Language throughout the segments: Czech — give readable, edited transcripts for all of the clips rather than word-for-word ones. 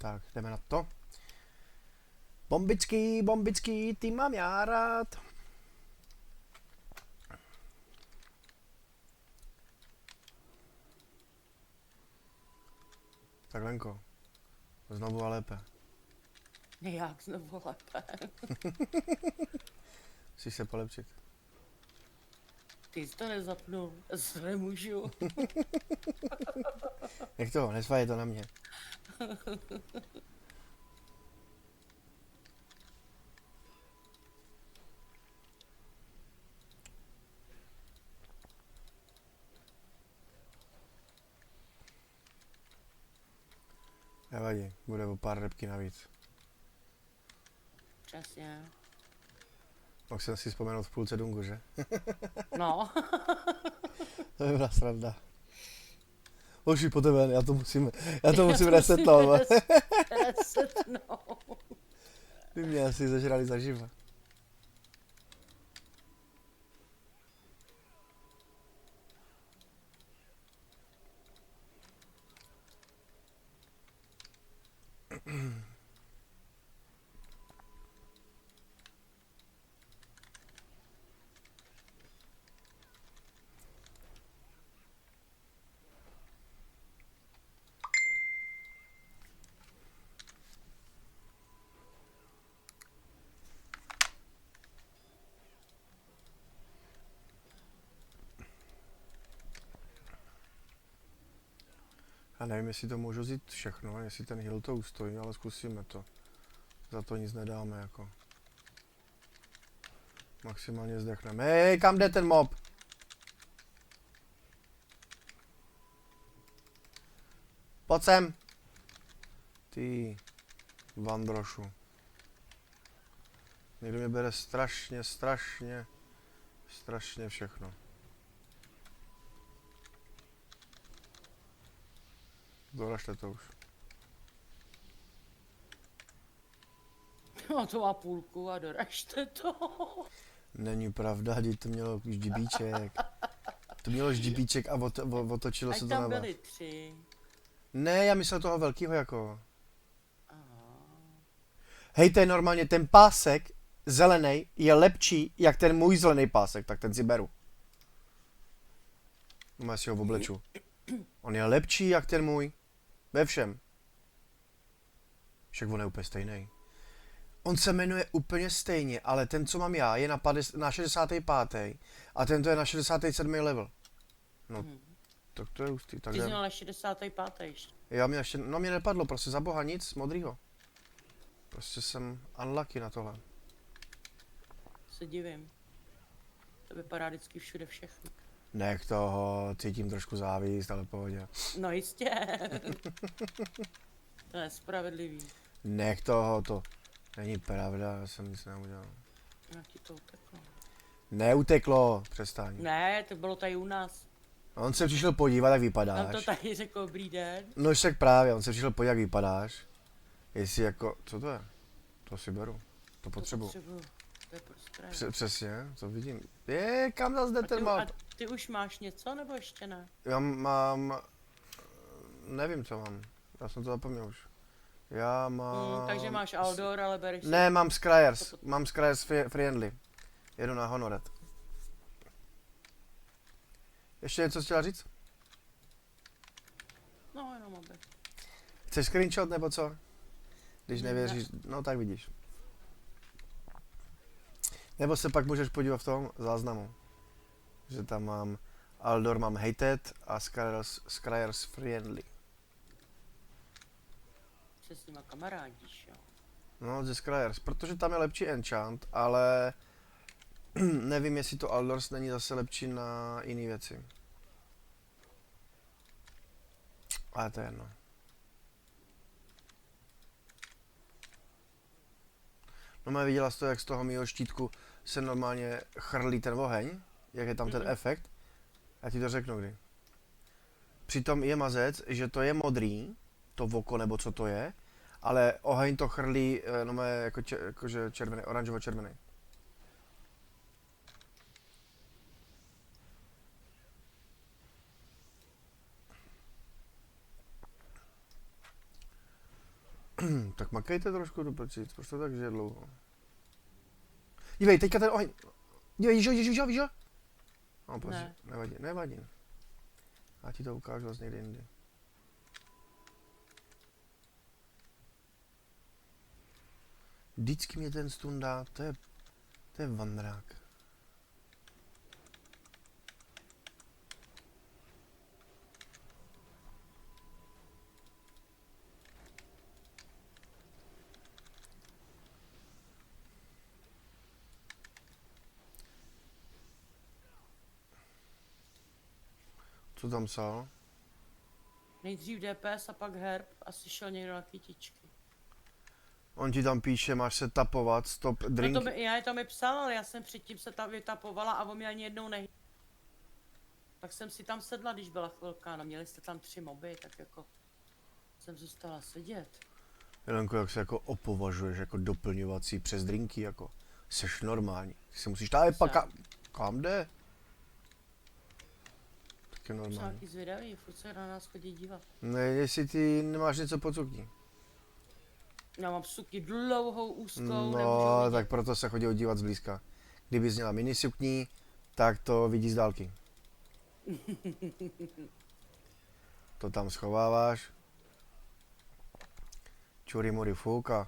Tak, jdeme na to. Bombický, ty mám já rád. Tak Lenko, znovu a lépe. Jak znovu lépe. Musíš se polepšit. Ty jsi to nezapnul, já to nemůžu. Jak to? Nesvaje to na mě. Nevadí, bude o pár repky navíc. Přesně. Mohl jsem si vzpomenout v půlce dungu, že? No. To by byla sranda. Hoši, po tebe, já to musím resetnout. Resetnout. By mě asi zažrali zaživa. Já nevím, jestli to můžu vzít všechno, jestli ten heal to ustojí, ale zkusíme to. Za to nic nedáme, jako. Maximálně zdechneme. Hej, kam jde ten mob? Pojď sem. Ty vandrošu. Někdo mě bere strašně všechno. Doražte to už. No to má půlku a doražte to. Není pravda, teď to mělo ždibíček. To mělo ždibíček a otočilo Ať se to tam na vás. byly 3. Ne, já myslel toho velkýho jako. Aha. Hej, to je normálně ten pásek zelený je lepší, jak ten můj zelený pásek, tak ten si beru. No já si ho obleču. On je lepší, jak ten můj. Ve všem. Však on je úplně stejný. On se jmenuje úplně stejně, ale ten, co mám já, je na 65. a tento je na 67. level. No, tak to je hustý. Tak Ty jsi měl na 65. ještě. já mě ještě, no mě nepadlo, prostě za boha nic modrýho. Prostě jsem unlucky na tohle. Se divím. To vypadá vždycky všude všechno. Nech toho, cítím trošku závist, ale v pohodě. No jistě. To je spravedlivý. Nech toho, to není pravda, já jsem nic neudělal. Jak ti to uteklo? Neuteklo, přestaň. Ne, to bylo tady u nás. On se přišel podívat, jak Tam vypadáš. to tady řekl dobrý den. No však právě, on se přišel podívat, jak vypadáš. Jestli jako, co to je? To si beru, to potřebuji. To je prostě. Přesně, to vidím. Kam zase jde ten A map? ty už máš něco, nebo ještě ne? Já mám, nevím, co mám. Já jsem to zapomněl už. Já mám... Takže máš Aldor, ale bereš si... Ne, mám Scryers Friendly. Jedu na Honoret. Ještě něco chtěla říct? No, jenom aby. Chceš screenshot nebo co? Když nevěříš, no tak vidíš. Nebo se pak můžeš podívat v tom záznamu. Že tam mám Aldor, mám Hated a Scryers Friendly. Se s nima kamarádíš, jo? No, ze Scryers, protože tam je lepší enchant, ale nevím, jestli to Aldors není zase lepší na jiné věci. Ale to je jedno. No má viděla jsi to, jak z toho mýho štítku se normálně chrlí ten oheň, jak je tam ten efekt. Já ti to řeknu kdy. Přitom je mazec, že to je modrý, to oko nebo co to je, ale oheň to chrlí no jakože červený, oranžovo-červený. Tak makejte trošku do prčic, proč to tak žije dlouho? Dívej, teďka ten oheň. Dívej, víš ho? No, prostě, Ne. nevadí. Já ti to ukážu vlastně někde jindy. Vždycky mě ten stundá, to je vandrák. Co tam psal? Nejdřív DPS a pak herb, asi šel někdo na kytičky. On ti tam píše, máš se tapovat, stop, drink. No to mi psal, ale já jsem předtím se tam vytapovala a on mě ani jednou Tak jsem si tam sedla, když byla chvilka, no měli jste tam 3 moby, tak jako jsem zůstala sedět. Jelenko, jak se jako opovažuješ jako doplňovací přes drinky, jako seš normální. Ty se musíš tady pak kam jde? Tak je Jsem normální. nějaký zvědavý, furt se na nás chodí dívat. Ne, jestli ty nemáš něco pod sukní. Já mám suky dlouhou, úzkou, No, nemůžu vidět. tak proto se chodí dívat zblízka. Kdybys měla minisukní, tak to vidí z dálky. To tam schováváš. Čury mury fouka.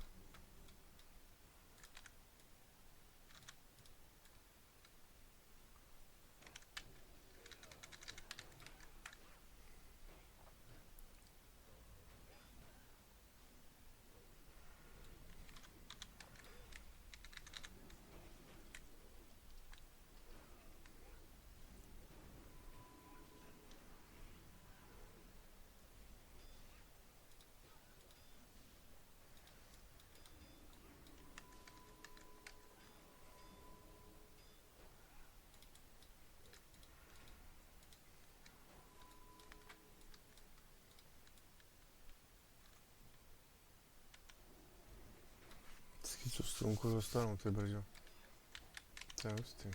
Vždycky tu strunku dostanu, ty brďo. To je hustý.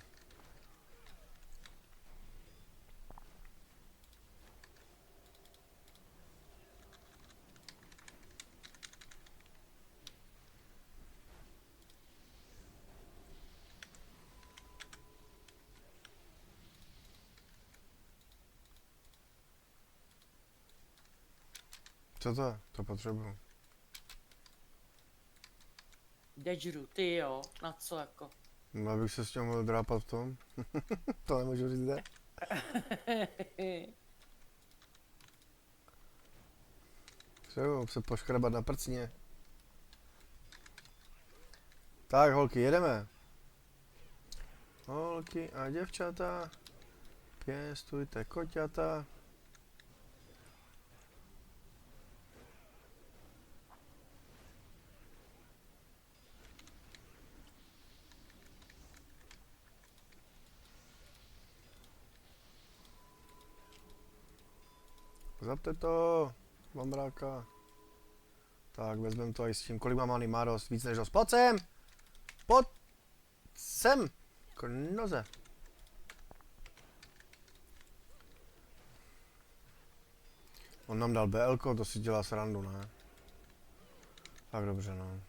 Co to je? To potřebuju. Dežru, ty jo, na co jako? No, abych se s tím mohl drápat v tom. To nemůžu říct, ne? Třeba se poškrabat na prcně. Tak holky, jedeme. Holky a děvčata, pěstujte koťata. Zapte to, bambráka. Tak, vezmeme to i s tím, kolik má malý, má dost, víc než dost. Pojď sem! Pojď sem! K noze. On nám dal BL, to si dělá srandu, ne? Tak dobře, no.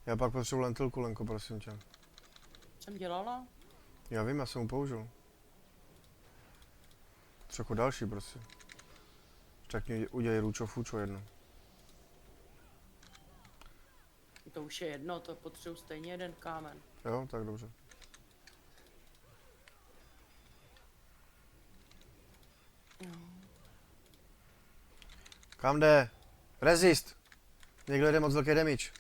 Já pak potřebuji lentilku, Lenko, prosím tě. Jsem dělala? Já vím, já jsem mu použil. Třeba další, prosím. Tak mi udělej růčo fučo jedno. To už je jedno, to potřebuji stejně jeden kámen. Jo, tak dobře. Kam jde? Resist! Někdo jde moc velký damage.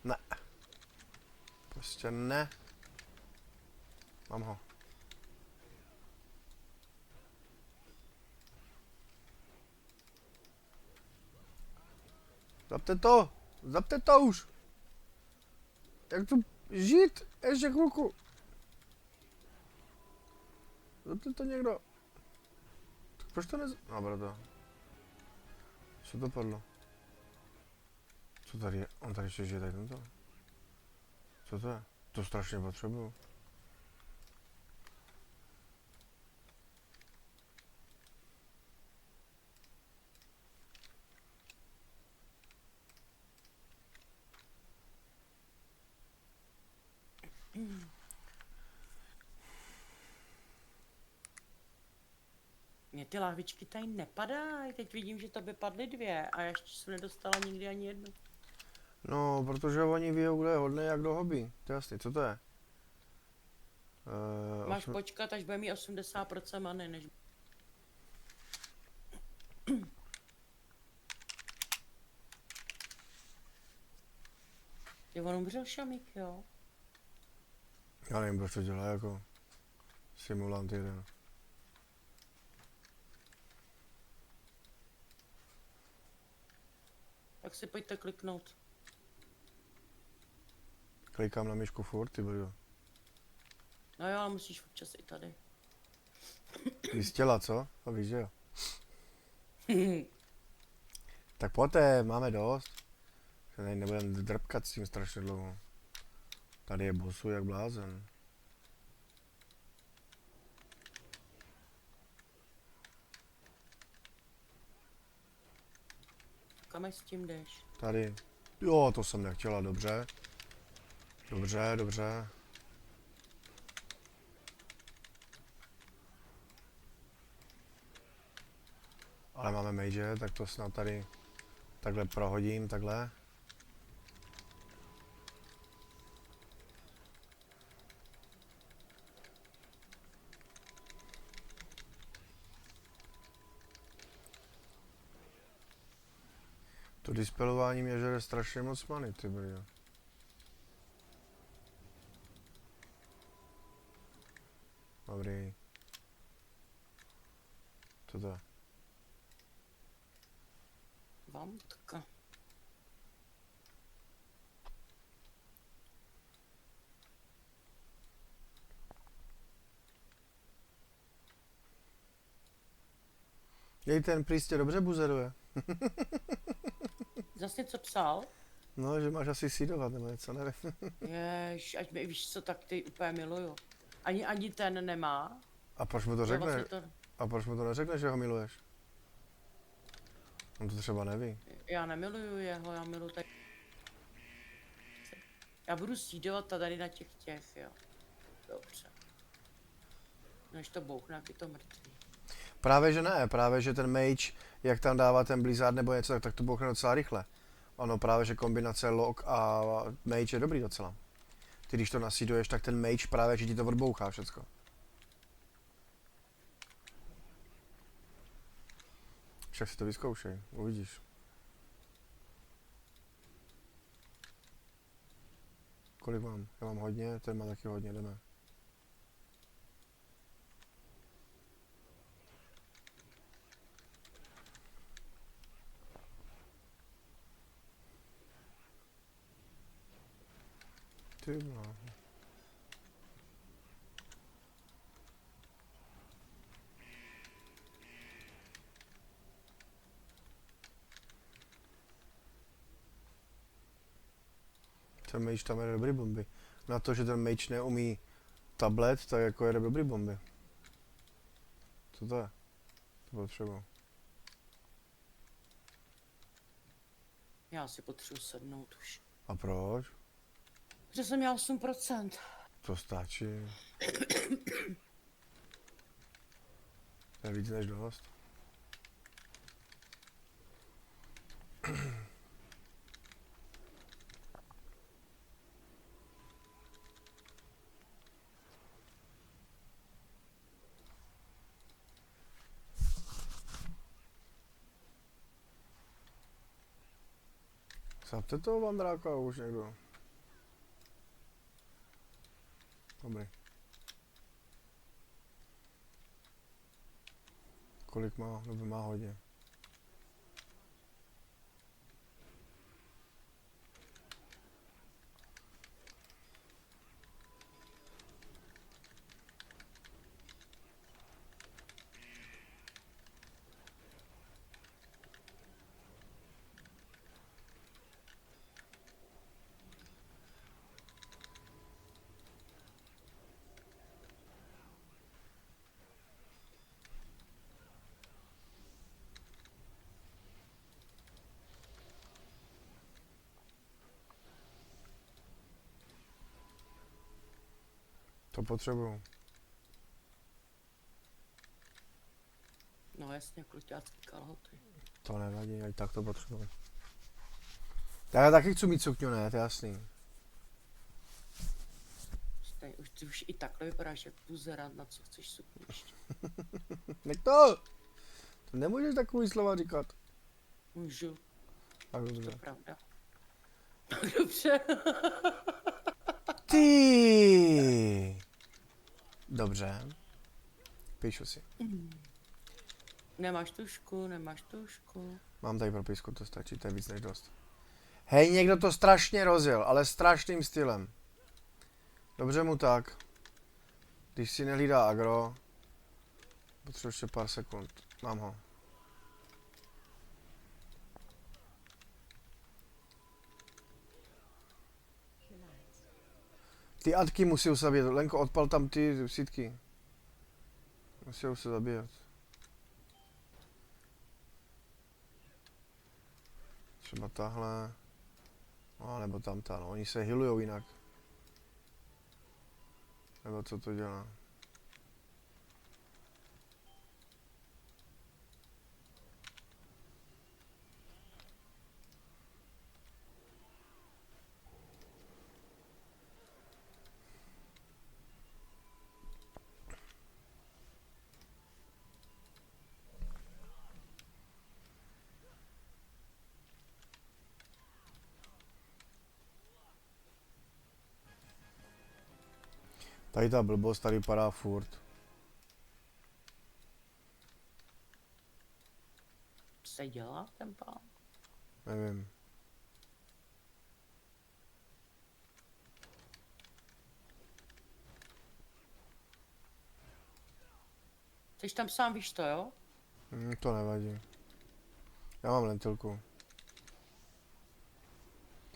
Ne. Prostě ne. Mám ho. Zapte to! Zapte to už! Jak tu žít? Ještě chvilku. Zapte to někdo. Tak proč to No, brado. Co to padlo? Co tady je? On tady ještě žije, tady tento. Co to je? To strašně potřebuju. Mě ty lahvičky tady nepadají, teď vidím, že to by padly 2 a já ještě jsem nedostala nikdy ani jednu. No, protože oni ví, kdo je hodný jak kdo hobby. To je jasný, co to je? Máš počkat, až bude mít 80% many, než... Ty on umřel šamík, jo? Já nevím, proč to dělá jako simulant jeden. Tak si pojďte kliknout. Klikám na myšku furt, ty brdo. No jo, ale musíš občas i tady. Jistěla, co? A víš, že jo. Tak poté, máme dost. Se tady nebudeme drpkat s tím strašně dlouho. Tady je bosu jak blázen. Kam s tím jdeš? Tady. Jo, to jsem nechtěla, dobře. Dobře, dobře. Ale máme mage, tak to snad tady takhle prohodím, takhle. To dispelování mě žere strašně moc many, ty brjo. Dobrý. Co to je? Vantka. Jej, ten příště dobře buzeruje. Zas něco psal? No, že máš asi seedovat nebo něco, nevím. Jež, ať mi víš co, tak ty úplně miluju. Ani ten nemá. A proč mu to Jo, řekne? vlastně to, A proč mu to neřekne, že ho miluješ? On to třeba neví. já nemiluju jeho, já miluju tady. Já budu sídovat tady na těch, jo. Dobře. Než to bouchne, jak je to mrtvý. Právě že ne, právě že ten mage, jak tam dává ten blizzard nebo něco, tak to bouchne docela rychle. Ano, právě že kombinace lock a mage je dobrý docela. Ty když to nasíduješ, tak ten mage právě že ti to odbouchá všecko. Však si to vyzkoušej, uvidíš. Kolik mám? Já mám hodně, ten má taky hodně, jdeme. Ty bláho. Ten mage tam jede dobrý bomby. Na to, že ten mage neumí tablet, tak jako jede dobrý bomby. Co to je? To potřebuji. Já si potřebuji sednout už. A proč? Protože jsem měla 8%. To stačí. To je víc než dost. Zapte toho vandráka už někdo. Dobrý. Kolik má? Nebo má hodně. To potřebuju. No jasně, kluťácký kalhoty. To nevadí, ať tak to potřebuji. Já taky chci mít sukňu, ne, to je jasný. Už i takhle vypadáš jak buzerant, na co chceš sukni ještě. Nech to! To nemůžeš takový slova říkat. Můžu, Tak to je dobře. pravda. Dobře. Ty. Dobře. Píšu si. Nemáš tušku, nemáš tušku. Mám tady propisku, to stačí, to je víc než dost. Hej, někdo to strašně rozjel, ale strašným stylem. Dobře mu tak. Když si nehlídá agro, potřebuji ještě pár sekund. Mám ho. Ty atky musí se zabíjet. Lenko, odpal tam ty sítky. Musí se zabíjet. Třeba tahle. No, nebo tamta, no. Oni se healujou jinak. Nebo co to dělá? Tady ta blbost tady padá furt. Se dělá ten pán? Nevím. Jsi tam sám, víš to, jo? To nevadí. Já mám lentilku.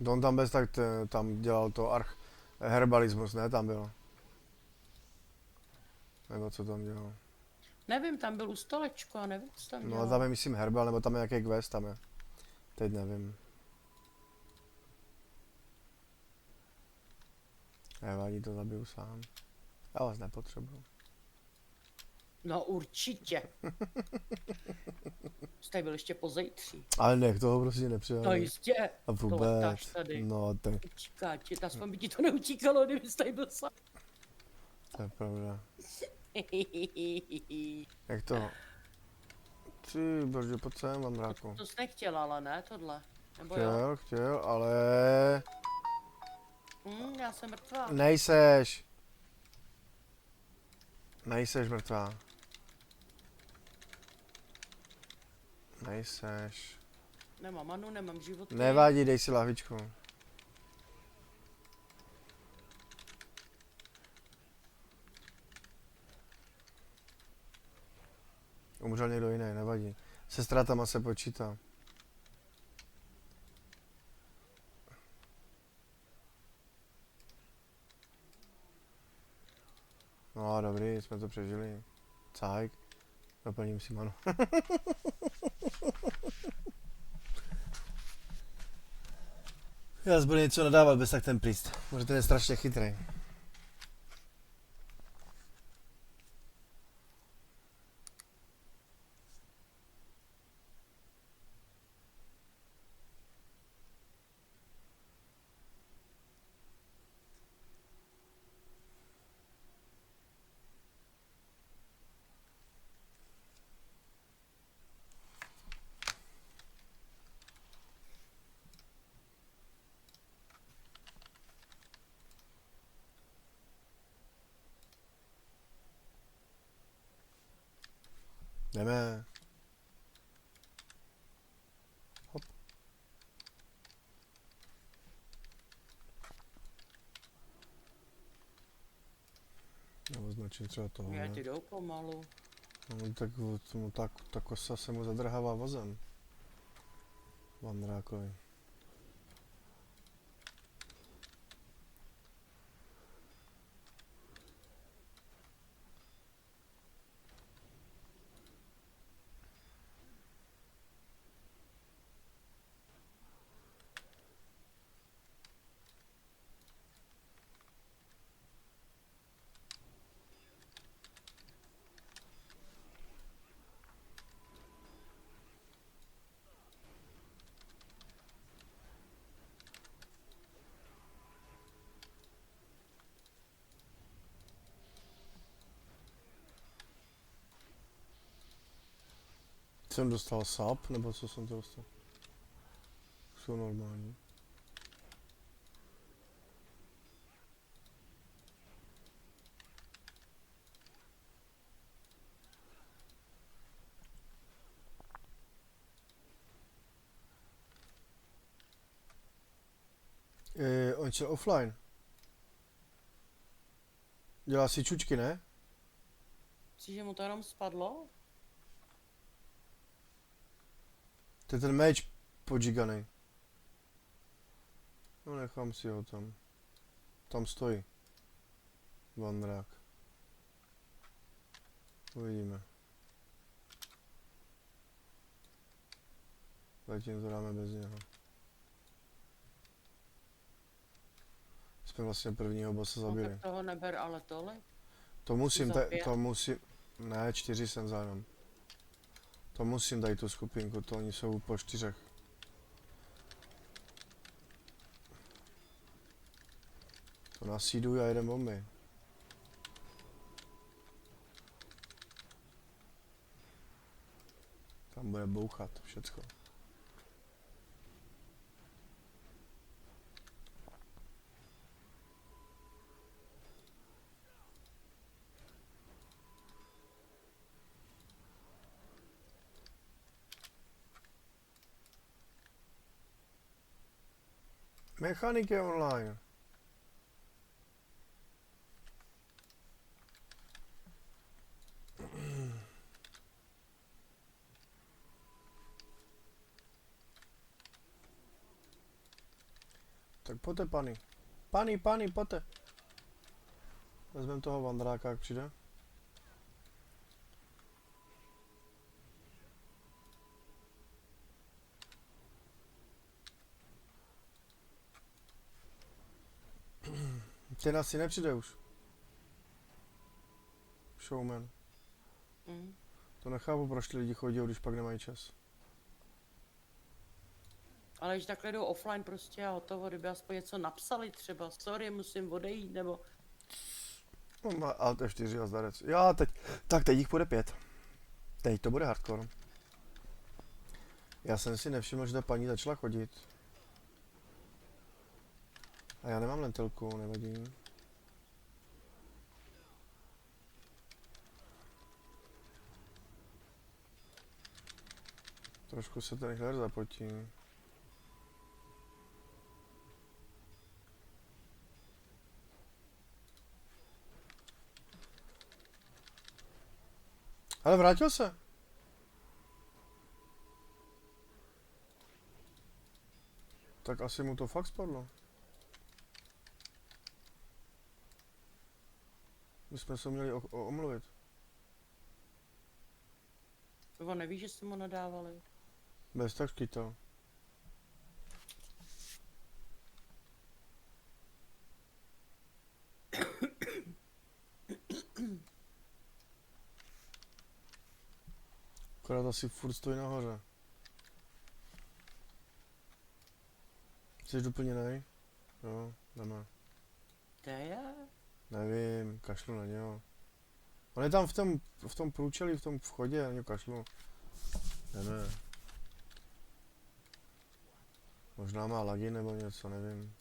On tam bez tak tam dělal to herbalismus, ne? Tam byl. Nebo co tam dělal? Nevím, tam byl u stolečku a nevím, co tam No dělal. tam je myslím herbal, nebo tam je nějaký quest, tam je. Teď nevím. Nevadí, to zabiju sám. Já vás nepotřebuju. No určitě. Jsi tady byl ještě pozejtří. Ale nech toho prostě nepřijde. No jistě. A To letáš vůbec. tady. No to Utíká ti, aspoň by ti to neutíkalo, kdyby jsi tady byl sám. je pravda. Jak to? Ty brže, pojď sem, mám ráku. To jsi nechtěl, ale ne, tohle. Nebo jo? Chtěl, ale... Já jsem mrtvá. Nejseš. Nejseš mrtvá. Nejseš. Nemám manu, nemám život. Nevadí, dej si lahvičku. Umřel někdo jiný, nevadí. Se ztrátama se počítá. No dobrý, jsme to přežili. Cajk. Doplním si manu. Já budu něco nadávat bez tak ten príst. Protože ten je strašně chytrý. Jdeme. Hop. Já označím třeba toho. Já ti jdou pomalu. No, tak ta kosa se mu zadrhává vozem. Vandrákovi. jsem dostal sap, nebo co jsem to dostal? Jsou normální. On šel offline. Dělá si čučky, ne? Myslíš, že mu to jenom spadlo? To je ten meč podžiganý. No nechám si ho tam. Tam stojí. Vandrák. Uvidíme. Zatím to dáme bez něho. Jsme vlastně prvního bossa No, zabili. tak toho neber ale tolik. To musím, za pět? to musím, ne, 4 jsem zájem. To musím dát tu skupinku, to oni jsou po 4. To nasíduju a jedem bomby. Tam bude bouchat všecko. Mechanik je online. Tak pojďte, pani. Pani, pojďte. Vezmeme toho vandráka, jak přijde. Ten asi nepřijde už. Showman. Mm. To nechápu, proč ty lidi chodí, když pak nemají čas. Ale když takhle jdou offline prostě a hotovo, kdyby aspoň něco napsali třeba, sorry, musím odejít, nebo... No, má Alt F4 a zdarec. Já teď, tak teď jich bude 5. Teď to bude hardcore. Já jsem si nevšiml, že ta paní začala chodit. A já nemám lentilku, nevadí. Trošku se ten hler zapotí. Ale vrátil se. Tak asi mu to fakt spadlo. My jsme se měli omluvit. On neví, že jste mu nadávali. Bez tak skytal. Akorát asi furt stojí nahoře. Jsi doplněnej? Jo, jdeme. Kde je? Nevím, kašlu na něho. On je tam v tom průčelí, v tom vchodě, na něho kašlu. Jdeme. Možná má lagy nebo něco, nevím.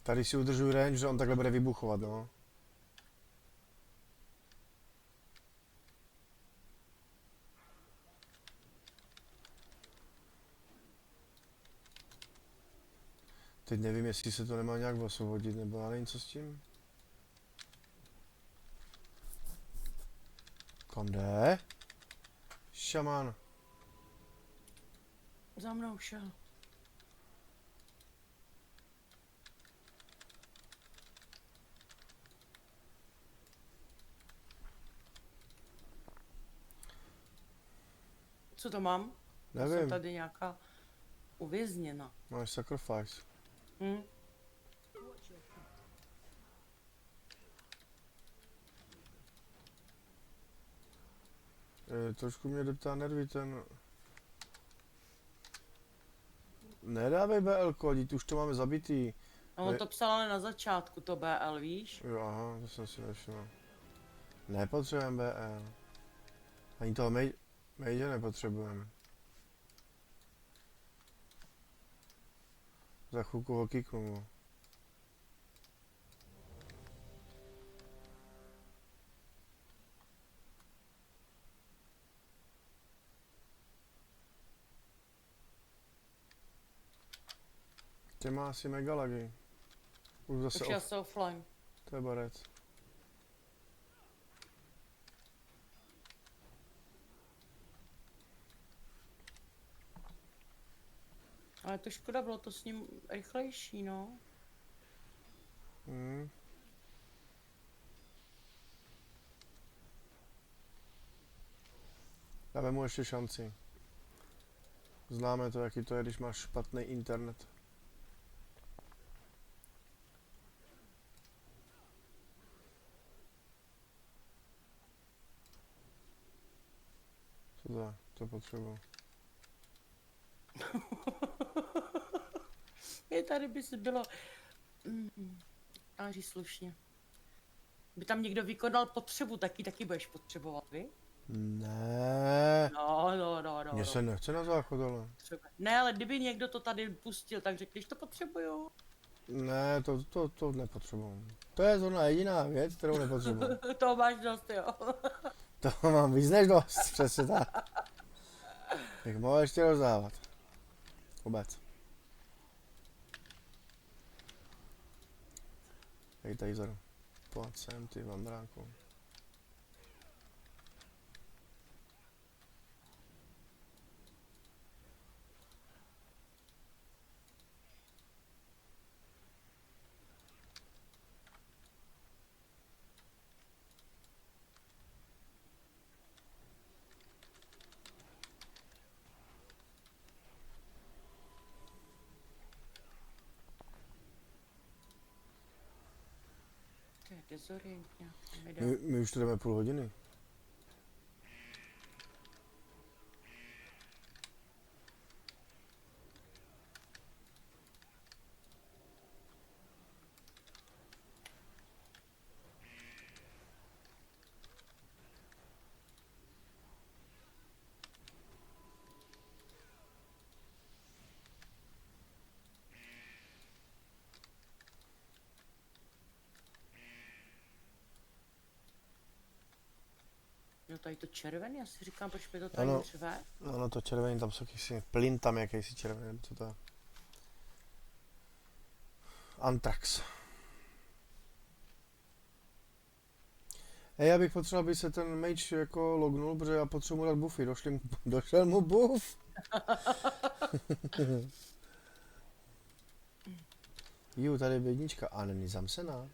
Tady si udržuji range, že on takhle bude vybuchovat, no. Teď nevím, jestli se to nemá nějak osvobodit, nebo já nevím, co s tím. Kam jde? Šaman. Za mnou šel. Co to mám? Já jsem Nevím, tady nějaká uvězněna. máš sacrifice. Hm? Trošku mě deptá nervy ten... Nedávej BL kodit, už to máme zabitý. A on Ne- to psal ale na začátku, to BL, víš? Jo, aha, to jsem si nevšiml. Nepotřebujeme BL. Ani toho Mage nepotřebujeme. Za chvilku ho kiknu. Tě má asi mega lagy. Už zase Už já se offline. To je barec. Ale to škoda, bylo to s ním rychlejší, no. Hmm. Dáme mu ještě šanci. Známe to, jaký to je, když máš špatný internet. Co to je? To potřebuji. Je tady by si bylo... A říct slušně. By tam někdo vykonal potřebu, taky budeš potřebovat, vy? Ne. No. Mně se nechce na záchod, ale. Ne, ale kdyby někdo to tady pustil, tak řekneš, to potřebuju. Ne, to nepotřebuji. To je zrovna jediná věc, kterou nepotřebuji. To máš dost, jo. To mám víc než dost, přesně tak. Bych mohl ještě rozdávat. Vůbec. Hej, taser. Pojď sem, ty vandránku. To je dezorientně. Video. My už to jdeme půl hodiny. Jo, tady to červený, já si říkám, proč mi to tady Ano. řve. Ano, to červený, tam jsou jakýsi plyn, tam jakýsi červený, co to je? Antrax. Já bych potřeboval, aby se ten mage jako lognul, protože já potřebuji mu dát buffy, došel mu buff. Tady je jednička, a není zamsená.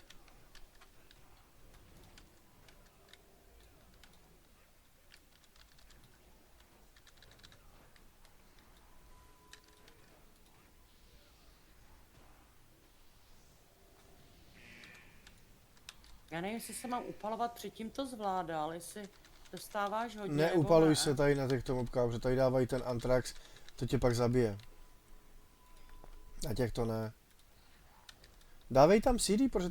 Já nevím, jestli se mám upalovat, předtím to zvládal, jestli dostáváš hodně Neupaluj nebo se tady na těchto mobkách, protože tady dávají ten Antrax, to tě pak zabije. A těch to ne. Dávej tam CD, protože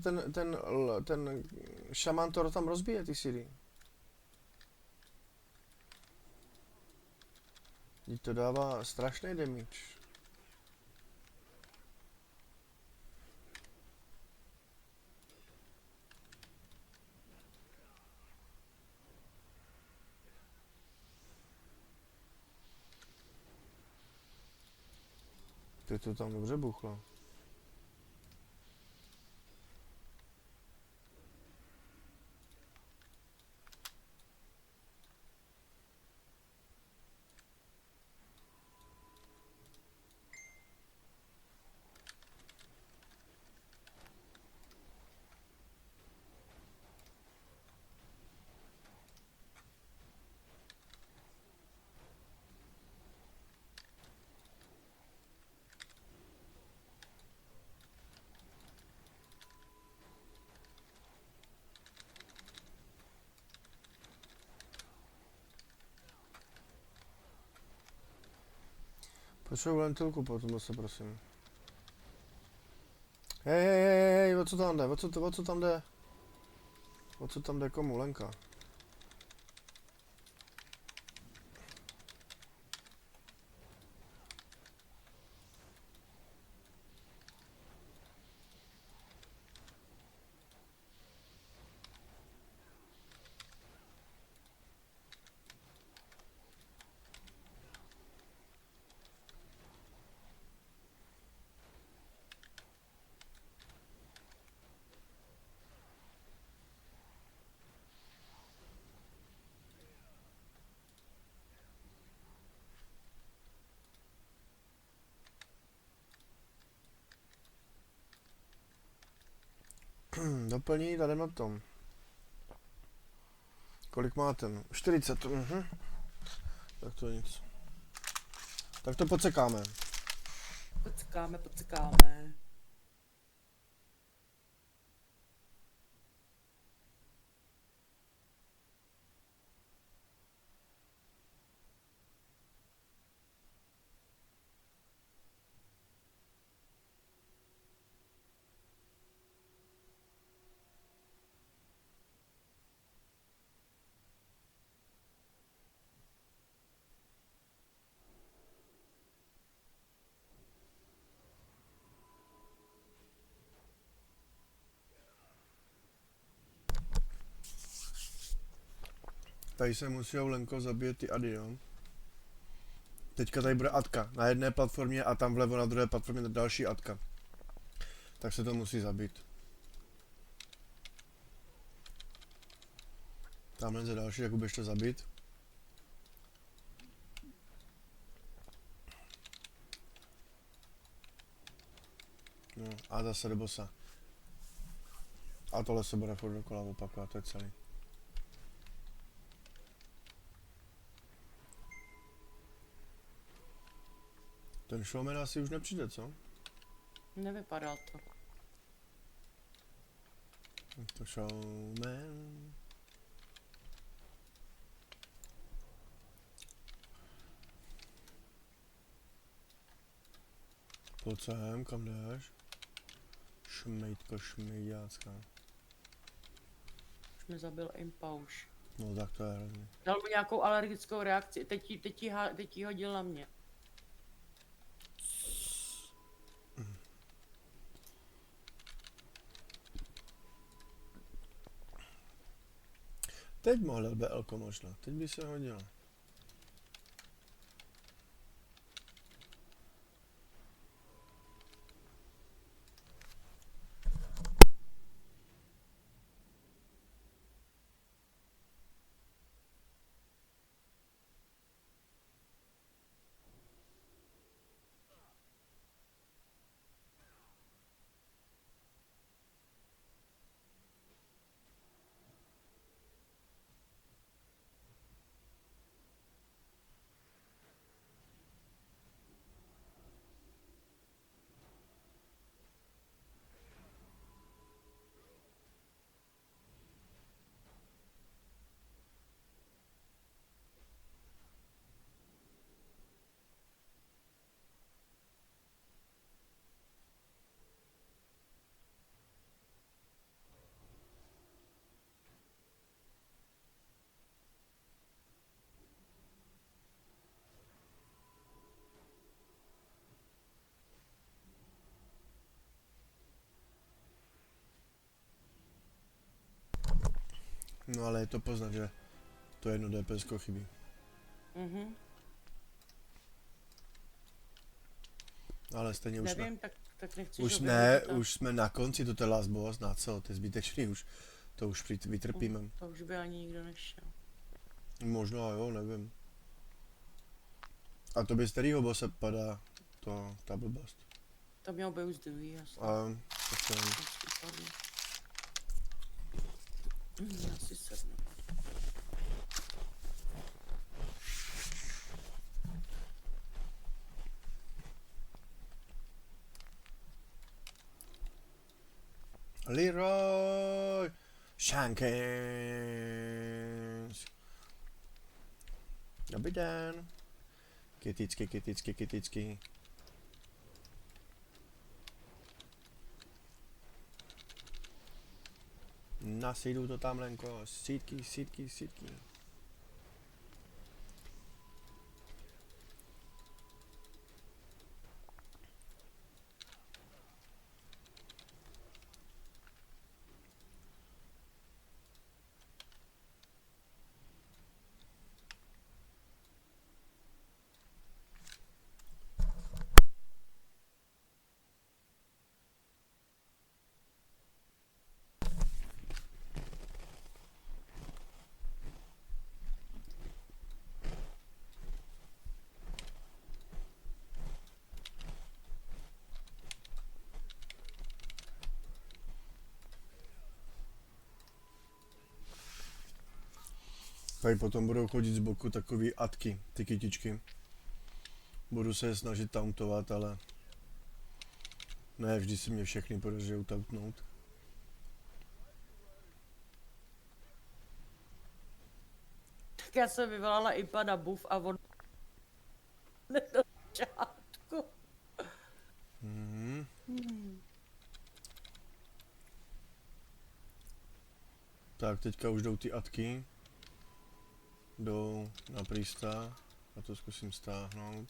ten šaman to tam rozbije, ty CD. Teď to dává strašný damage. Ty to tam dobře buchlo. Potřebuji lentilku potom zase, prosím. Hej, o co tam jde? O co tam jde? O co tam jde komu, Lenka? Doplní tady na tom. Kolik máte? 40. Tak to nic. Tak to podsekáme. Podsekáme. Tady se musí Lenko zabít ty ady, jo. Teďka tady bude adka na jedné platformě a tam vlevo na druhé platformě další adka. Tak se to musí zabít. Tamhle je další, jak budeš to zabít. No a zase do bossa. A tohle se bude furt dokola opakovat, to je celý. Ten showman asi už nepřijde, co? Nevypadá to. To showman... Pojď sem, kam jdeš? Šmejtko, šmejďácka. Už mi zabil impa už. No tak to je hrozný. Dal mu nějakou alergickou reakci, teď jí hodil na mě. Teď mohl BLko možná, teď by se hodilo. No ale je to poznat, že to jedno DPS chybí. Ale stejně už Nevím, tak nechci, už že ne, to... už jsme na konci, to je last boss, na co, to je zbytečný už. To už vytrpíme. To už by ani nikdo nešel. Možná jo, nevím. A to by z kterýho bosse padá to, ta blbost? To mělo být už druhý, jasně. Tak to nevím. Já si sednu. Leroy Jenkins. Dobrý den. Kyticky. Nasejdu to tam, Lenko. Sítky. Tady potom budou chodit z boku takový atky, ty kytičky. Budu se je snažit tauntovat, ale ne, vždy si mě všechny podaří tauntnout. Tak já jsem vyvolala i pana Buff a on... do začátku. Mhm. Tak, teďka už jdou ty atky. Jdou na prýsta. A to zkusím stáhnout.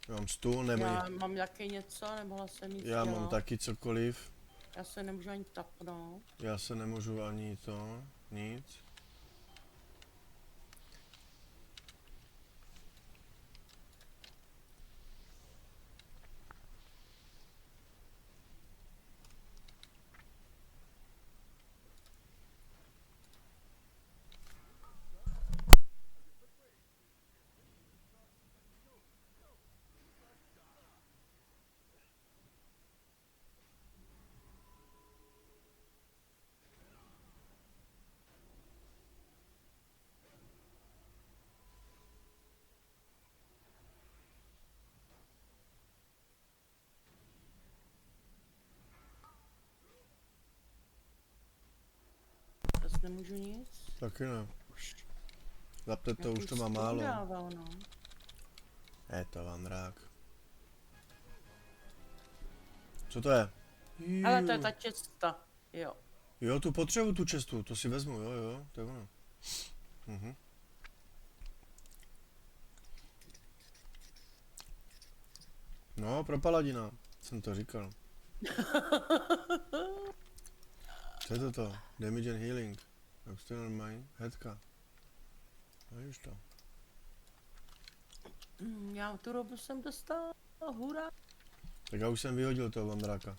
Já mám stůl, nebo Já mám taky něco, nemohla jsem nic já mám dělat. taky cokoliv. Já se nemůžu ani tapnout. Já se nemůžu ani to, nic. Zase nemůžu nic. Taky ne. Už. Zapte to, Jaký už to má stůl málo. dával, no. Je to vandrák. Co to je? Ale to je ta cesta, jo. Jo, tu potřebuji tu čestu, to si vezmu, jo, to je ono. Mhm. No, pro paladina, jsem to říkal. Co je toto? Damage and healing. External mine, headka. No víš to. Já tu robu jsem dostala, hurá. Tak já už jsem vyhodil toho vandráka.